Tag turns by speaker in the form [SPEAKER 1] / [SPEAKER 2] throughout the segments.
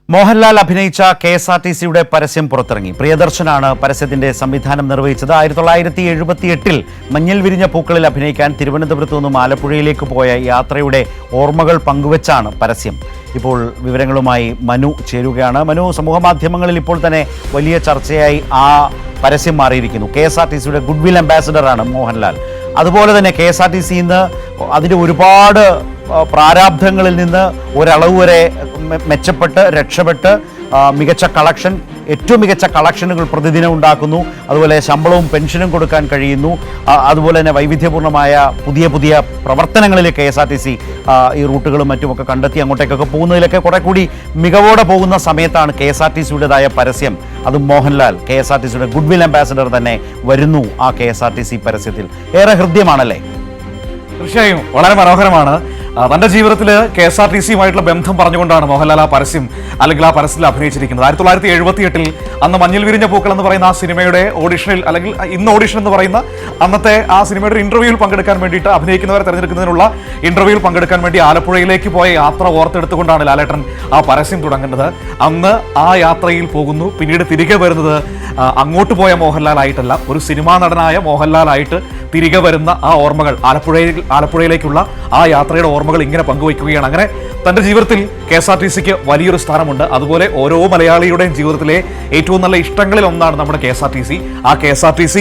[SPEAKER 1] മോഹൻലാൽ അഭിനയിച്ച KSRTCയുടെ പരസ്യം പുറത്തിറങ്ങി. പ്രിയദർശനാണ് പരസ്യത്തിന്റെ സംവിധാനം നിർവഹിച്ചത്. 1978 മഞ്ഞിൽ വിരിഞ്ഞ പൂക്കളിൽ അഭിനയിക്കാൻ തിരുവനന്തപുരത്തു നിന്നും ആലപ്പുഴയിലേക്ക് പോയ യാത്രയുടെ ഓർമ്മകൾ പങ്കുവച്ചാണ് പരസ്യം. ഇപ്പോൾ വിവരങ്ങളുമായി മനു ചേരുകയാണ്. മനു, സമൂഹ മാധ്യമങ്ങളിൽ ഇപ്പോൾ തന്നെ വലിയ ചർച്ചയായി ആ പരസ്യം മാറിയിരിക്കുന്നു. KSRTCയുടെ ഗുഡ്വിൽ അംബാസഡറാണ് മോഹൻലാൽ. അതുപോലെ തന്നെ KSRTC ഇന്ന് അതിൻ്റെ ഒരുപാട് പ്രാരാബ്ധങ്ങളിൽ നിന്ന് ഒരളവ് വരെ മെച്ചപ്പെട്ട് രക്ഷപ്പെട്ട് മികച്ച കളക്ഷൻ, ഏറ്റവും മികച്ച കളക്ഷനുകൾ പ്രതിദിനം ഉണ്ടാക്കുന്നു. അതുപോലെ ശമ്പളവും പെൻഷനും കൊടുക്കാൻ കഴിയുന്നു. അതുപോലെ തന്നെ വൈവിധ്യപൂർണ്ണമായ പുതിയ പ്രവർത്തനങ്ങളിലേക്ക് KSRTC ഈ റൂട്ടുകളും മറ്റുമൊക്കെ കണ്ടെത്തി അങ്ങോട്ടേക്കൊക്കെ പോകുന്നതിലൊക്കെ കുറെ കൂടി മികവോടെ പോകുന്ന സമയത്താണ് KSRTCയുടേതായ പരസ്യം. അതും മോഹൻലാൽ KSRTCയുടെ ഗുഡ്വിൽ അംബാസഡർ തന്നെ വരുന്നു ആ KSRTC പരസ്യത്തിൽ. ഏറെ ഹൃദ്യമാണല്ലേ?
[SPEAKER 2] തീർച്ചയായും വളരെ മനോഹരമാണ്. തന്റെ ജീവിതത്തിൽ KSRTCയുമായിട്ടുള്ള ബന്ധം പറഞ്ഞുകൊണ്ടാണ് മോഹൻലാൽ ആ പരസ്യം അല്ലെങ്കിൽ ആ പരസ്യത്തിൽ അഭിനയിച്ചിരിക്കുന്നത്. 1978 അന്ന് മഞ്ഞിൽ വിരിഞ്ഞ പൂക്കൾ എന്ന് പറയുന്ന ആ സിനിമയുടെ ഓഡിഷനിൽ, അല്ലെങ്കിൽ ഇന്ന് ഓഡിഷൻ എന്ന് പറയുന്ന അന്നത്തെ ആ സിനിമയുടെ ഇന്റർവ്യൂവിൽ പങ്കെടുക്കാൻ വേണ്ടിയിട്ട്, അഭിനയിക്കുന്നവരെ തിരഞ്ഞെടുക്കുന്നതിനുള്ള ഇന്റർവ്യൂവിൽ പങ്കെടുക്കാൻ വേണ്ടി ആലപ്പുഴയിലേക്ക് പോയ യാത്ര ഓർത്തെടുത്തുകൊണ്ടാണ് ലാലേട്ടൻ ആ പരസ്യം തുടങ്ങുന്നത്. അന്ന് ആ യാത്രയിൽ പോകുന്നു, പിന്നീട് തിരികെ വരുന്നത് അങ്ങോട്ട് പോയ മോഹൻലാൽ ആയിട്ടല്ല, ഒരു സിനിമാ നടനായ മോഹൻലാലായിട്ട് തിരികെ വരുന്ന ആ ഓർമ്മകൾ, ആലപ്പുഴയിലേക്കുള്ള ആ യാത്രയുടെ ഓർമ്മകൾ ഇങ്ങനെ പങ്കുവയ്ക്കുകയാണ്. അങ്ങനെ തന്റെ ജീവിതത്തിൽ KSRTCക്ക് വലിയൊരു സ്ഥാനമുണ്ട്. അതുപോലെ ഓരോ മലയാളിയുടെയും ജീവിതത്തിലെ ഏറ്റവും നല്ല ഇഷ്ടങ്ങളിൽ ഒന്നാണ് നമ്മുടെ KSRTC. ആ KSRTC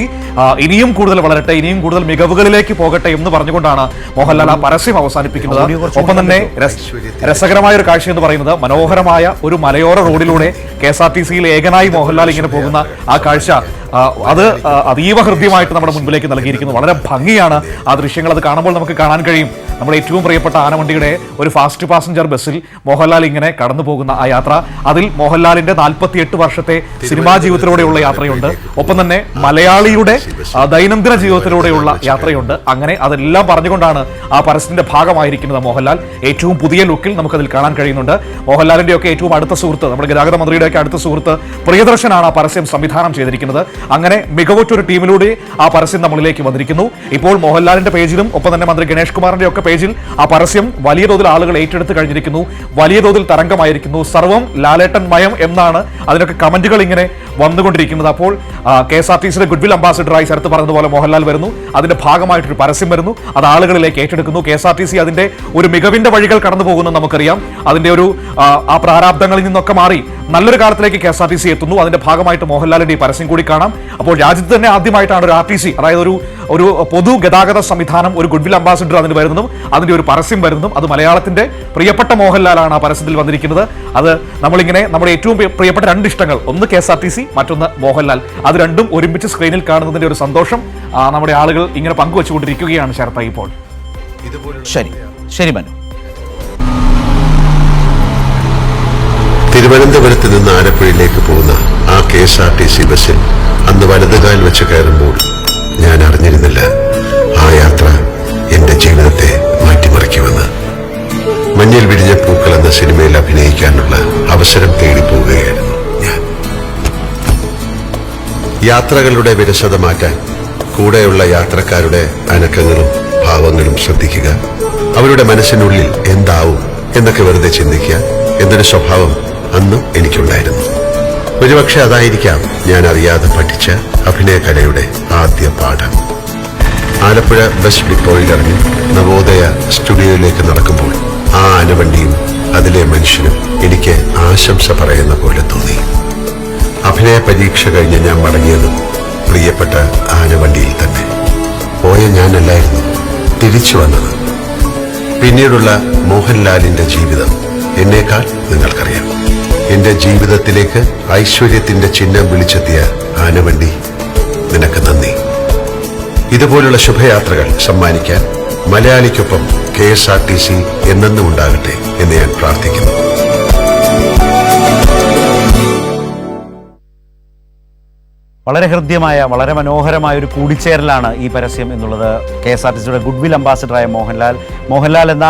[SPEAKER 2] ഇനിയും കൂടുതൽ വളരട്ടെ, ഇനിയും കൂടുതൽ മികവുകളിലേക്ക് പോകട്ടെ എന്ന് പറഞ്ഞുകൊണ്ടാണ് മോഹൻലാൽ ആ പരസ്യം അവസാനിപ്പിക്കുന്നത്. ഒപ്പം തന്നെ രസകരമായ ഒരു കാഴ്ച എന്ന് പറയുന്നത്, മനോഹരമായ ഒരു മലയോര റോഡിലൂടെ KSRTCയിൽ ഏകനായി മോഹൻലാൽ ഇങ്ങനെ പോകുന്ന ആ കാഴ്ച, അത് അതീവ ഹൃദ്യമായിട്ട് നമ്മുടെ മുൻപിലേക്ക് നൽകിയിരിക്കുന്നു. വളരെ ഭംഗിയാണ് ആ ദൃശ്യങ്ങൾ. അത് കാണുമ്പോൾ നമുക്ക് കാണാൻ കഴിയും നമ്മുടെ ഏറ്റവും പ്രിയപ്പെട്ട ആനവണ്ടിയുടെ ഒരു ഫാസ്റ്റ് പാസഞ്ചർ ബസ്സിൽ മോഹൻലാൽ ഇങ്ങനെ കടന്നു പോകുന്ന ആ യാത്ര. അതിൽ മോഹൻലാലിന്റെ 48 വർഷത്തെ സിനിമാ ജീവിതത്തിലൂടെയുള്ള യാത്രയുണ്ട്. ഒപ്പം തന്നെ മലയാളിയുടെ ദൈനംദിന ജീവിതത്തിലൂടെയുള്ള യാത്രയുണ്ട്. അങ്ങനെ അതെല്ലാം പറഞ്ഞുകൊണ്ടാണ് ആ പരസ്യത്തിന്റെ ഭാഗമായിരിക്കുന്നത് മോഹൻലാൽ. ഏറ്റവും പുതിയ ലുക്കിൽ നമുക്കതിൽ കാണാൻ കഴിയുന്നുണ്ട്. മോഹൻലാലിന്റെ ഒക്കെ ഏറ്റവും അടുത്ത സുഹൃത്ത്, നമ്മുടെ ഗതാഗത മന്ത്രിയുടെ ഒക്കെ അടുത്ത സുഹൃത്ത് പ്രിയദർശനാണ് ആ പരസ്യം സംവിധാനം ചെയ്തിരിക്കുന്നത്. അങ്ങനെ മികവുറ്റൊരു ടീമിലൂടെ ആ പരസ്യം നമ്മളിലേക്ക് വന്നിരിക്കുന്നു. ഇപ്പോൾ മോഹൻലാലിന്റെ പേജിലും ഒപ്പം തന്നെ മന്ത്രി ഗണേഷ് കുമാറിന്റെ ഒക്കെ പേജിൽ ആ പരസ്യം വലിയ തോതിൽ ആളുകൾ ഏറ്റെടുത്ത് കഴിഞ്ഞിരിക്കുന്നു. വലിയ തോതിൽ തരംഗമായിരിക്കുന്നു. സർവം ലാലേട്ടൻ മയം എന്നാണ് അതിനൊക്കെ കമന്റുകൾ ഇങ്ങനെ വന്നുകൊണ്ടിരിക്കുന്നത്. അപ്പോൾ KSRTCയുടെ ഗുഡ്വിൽ അംബാസഡറായി ശരത്ത് പറഞ്ഞതുപോലെ മോഹൻലാൽ വരുന്നു. അതിന്റെ ഭാഗമായിട്ടൊരു പരസ്യം വരുന്നു. അത് ആളുകളിലേക്ക് ഏറ്റെടുക്കുന്നു. KSRTC അതിന്റെ ഒരു മികവിന്റെ വഴികൾ കടന്നു പോകുന്നത് നമുക്കറിയാം. അതിന്റെ ഒരു ആ പ്രാരാബ്ദങ്ങളിൽ നിന്നൊക്കെ മാറി നല്ലൊരു കാലത്തിലേക്ക് KSRTC എത്തുന്നു. അതിന്റെ ഭാഗമായിട്ട് മോഹൻലാലിന്റെ ഈ പരസ്യം കൂടി കാണാം. അപ്പോൾ രാജ്യത്ത് തന്നെ ആദ്യമായിട്ടാണ് ഒരു RTC, അതായത് ഒരു പൊതു ഗതാഗത സംവിധാനം, ഒരു ഗുഡ്വിൽ അംബാസഡർ അതിന് വരുന്നതും അതിന്റെ ഒരു പരസ്യം വരുന്നതും. അത് മലയാളത്തിന്റെ പ്രിയപ്പെട്ട മോഹൻലാലാണ് ആ പരസ്യത്തിൽ വന്നിരിക്കുന്നത്. അത് നമ്മളിങ്ങനെ നമ്മുടെ ഏറ്റവും പ്രിയപ്പെട്ട രണ്ട് ഇഷ്ടങ്ങൾ, ഒന്ന് KSRTC, മറ്റൊന്ന് മോഹൻലാൽ, അത് രണ്ടും ഒരുമിച്ച് സ്ക്രീനിൽ കാണുന്നതിന്റെ ഒരു സന്തോഷം നമ്മുടെ ആളുകൾ ഇങ്ങനെ പങ്കുവെച്ചുകൊണ്ടിരിക്കുകയാണ് ശരത്ത. ഇപ്പോൾ
[SPEAKER 1] ശരി മനു.
[SPEAKER 3] തിരുവനന്തപുരത്ത് നിന്ന് ആലപ്പുഴയിലേക്ക് പോകുന്ന ആ KSRTC ബസ്സിൽ അന്ന് വലതുകാൽ വെച്ച് കയറുമ്പോൾ ഞാൻ അറിഞ്ഞിരുന്നില്ല ആ യാത്ര എന്റെ ജീവിതത്തെ മാറ്റിമറിക്കുമെന്ന്. മഞ്ഞിൽ വിരിഞ്ഞ പൂക്കൾ എന്ന സിനിമയിൽ അഭിനയിക്കാനുള്ള അവസരം തേടി പോവുകയായിരുന്നു ഞാൻ. യാത്രകളുടെ വിരസത മാറ്റാൻ കൂടെയുള്ള യാത്രക്കാരുടെ അനക്കങ്ങളും ഭാവങ്ങളും ശ്രദ്ധിക്കുക, അവരുടെ മനസ്സിനുള്ളിൽ എന്താവും എന്നൊക്കെ വെറുതെ ചിന്തിക്കുക എന്നൊരു സ്വഭാവം അന്നും എനിക്കുണ്ടായിരുന്നു. ഒരുപക്ഷെ അതായിരിക്കാം ഞാൻ അറിയാതെ പഠിച്ച അഭിനയകലയുടെ ആദ്യ പാഠം. ആലപ്പുഴ ബസ് ഡിപ്പോയിൽ ഇറങ്ങി നവോദയ സ്റ്റുഡിയോയിലേക്ക് നടക്കുമ്പോൾ ആ ആനവണ്ടിയും അതിലെ മനുഷ്യനും എനിക്ക് ആശംസ പറയുന്ന പോലെ തോന്നി. അഭിനയ പരീക്ഷ കഴിഞ്ഞ് ഞാൻ മടങ്ങിയതും പ്രിയപ്പെട്ട ആനവണ്ടിയിൽ തന്നെ. പോയ ഞാനല്ലായിരുന്നു തിരിച്ചു വന്നത്. പിന്നീടുള്ള മോഹൻലാലിന്റെ ജീവിതം എന്നേക്കാൾ നിങ്ങൾക്കറിയാം. എന്റെ ജീവിതത്തിലേക്ക് ഐശ്വര്യത്തിന്റെ ചിഹ്നം വിളിച്ചെത്തിയ ആനവണ്ടി, നിനക്ക് നന്ദി. ഇതുപോലുള്ള ശുഭയാത്രകൾ സമ്മാനിക്കാൻ മലയാളിക്കൊപ്പം KSRTC എന്നെന്നും ഉണ്ടാകട്ടെ എന്ന് ഞാൻ പ്രാർത്ഥിക്കുന്നു.
[SPEAKER 1] വളരെ ഹൃദ്യമായ, വളരെ മനോഹരമായ ഒരു കൂടിച്ചേരലാണ് ഈ പരസ്യം എന്നുള്ളത്. KSRTCയുടെ ഗുഡ്വിൽ അംബാസഡറായ മോഹൻലാൽ എന്ന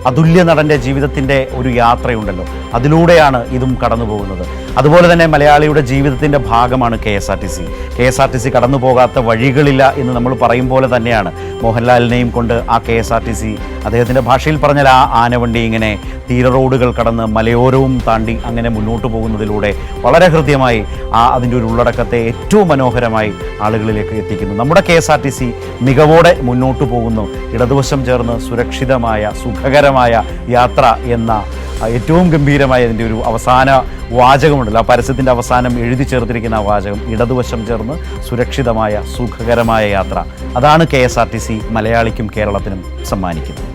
[SPEAKER 1] അതുല്യ നടൻ്റെ ജീവിതത്തിൻ്റെ ഒരു യാത്രയുണ്ടല്ലോ, അതിലൂടെയാണ് ഇതും കടന്നു പോകുന്നത്. അതുപോലെ തന്നെ മലയാളിയുടെ ജീവിതത്തിൻ്റെ ഭാഗമാണ് KSRTC കടന്നു പോകാത്ത വഴികളില്ല എന്ന് നമ്മൾ പറയും പോലെ തന്നെയാണ് മോഹൻലാലിനെയും കൊണ്ട് ആ KSRTC അദ്ദേഹത്തിൻ്റെ ഭാഷയിൽ പറഞ്ഞാൽ ആ ആനവണ്ടി ഇങ്ങനെ തീര റോഡുകൾ കടന്ന് മലയോരവും താണ്ടി അങ്ങനെ മുന്നോട്ട് പോകുന്നതിലൂടെ വളരെ ഹൃദ്യമായി അതിൻ്റെ ഒരു ഉള്ളടക്കത്തെ ഏറ്റവും മനോഹരമായി ആളുകളിലേക്ക് എത്തിക്കുന്നു. നമ്മുടെ KSRTC മികവോടെ മുന്നോട്ട് പോകുന്നു. ഇടതുവശം ചേർന്ന് സുരക്ഷിതമായ സുഖകരമായ യാത്ര എന്ന ഏറ്റവും ഗംഭീരമായ ഇതിൻ്റെ ഒരു അവസാന വാചകമുണ്ടല്ലോ, ആ പരസ്യത്തിൻ്റെ അവസാനം എഴുതി ചേർത്തിരിക്കുന്ന ആ വാചകം, ഇടതുവശം ചേർന്ന് സുരക്ഷിതമായ സുഖകരമായ യാത്ര, അതാണ് KSRTC മലയാളിക്കും കേരളത്തിനും സമ്മാനിക്കുന്നത്.